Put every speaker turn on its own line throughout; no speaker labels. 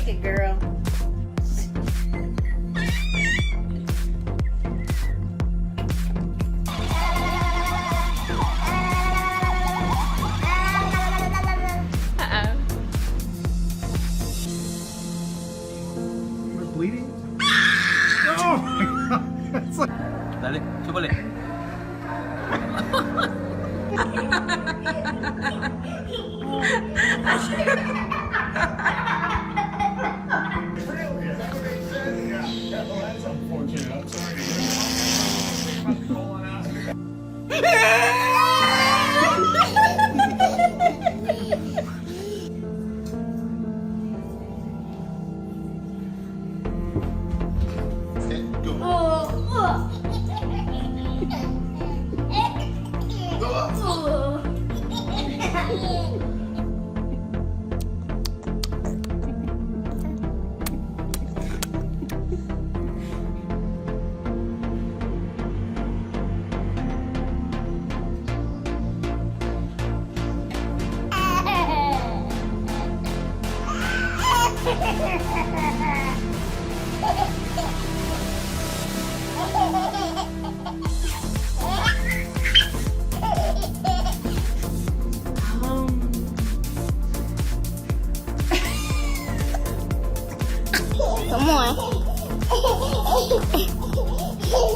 it, girl.
Bleeding? Oh my god! It's like...
Dale, chúpale.
That's unfortunate. I'm
Come on.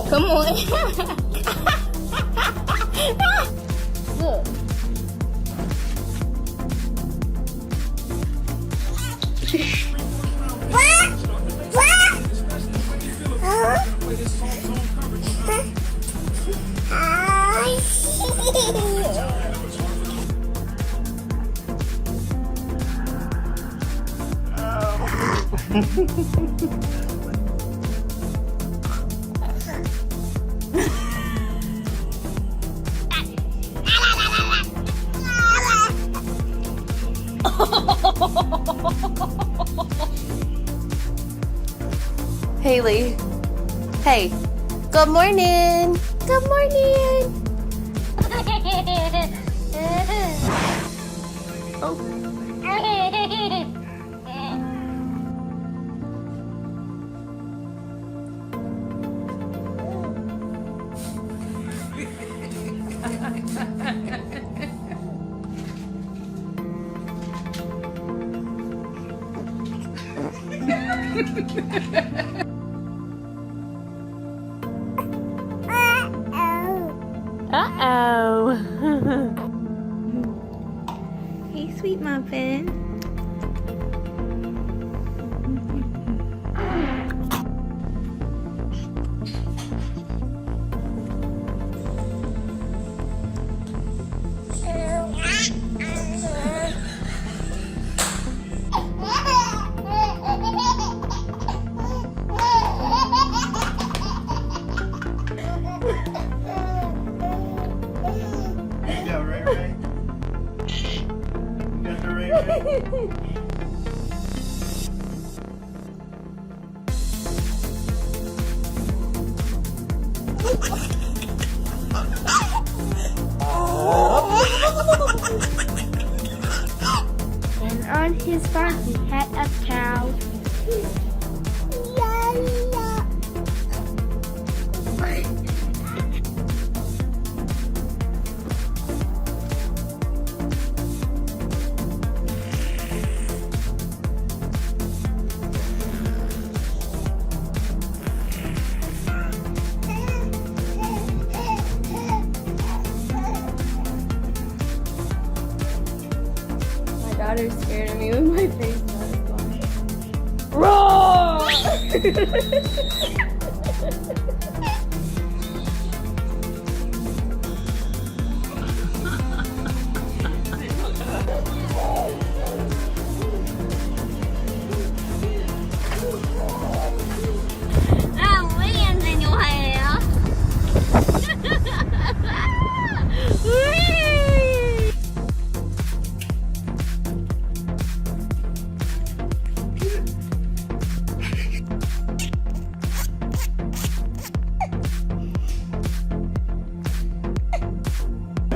Come on. Look. Haley. Hey. Good morning. Good morning. Uh-oh. Hey, sweet muffin. And on his farm he had a cow. My daughter's scared of me with my face mask on. Roar!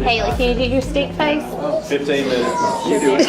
Haley, can you do your stick face?
15 minutes. You do it.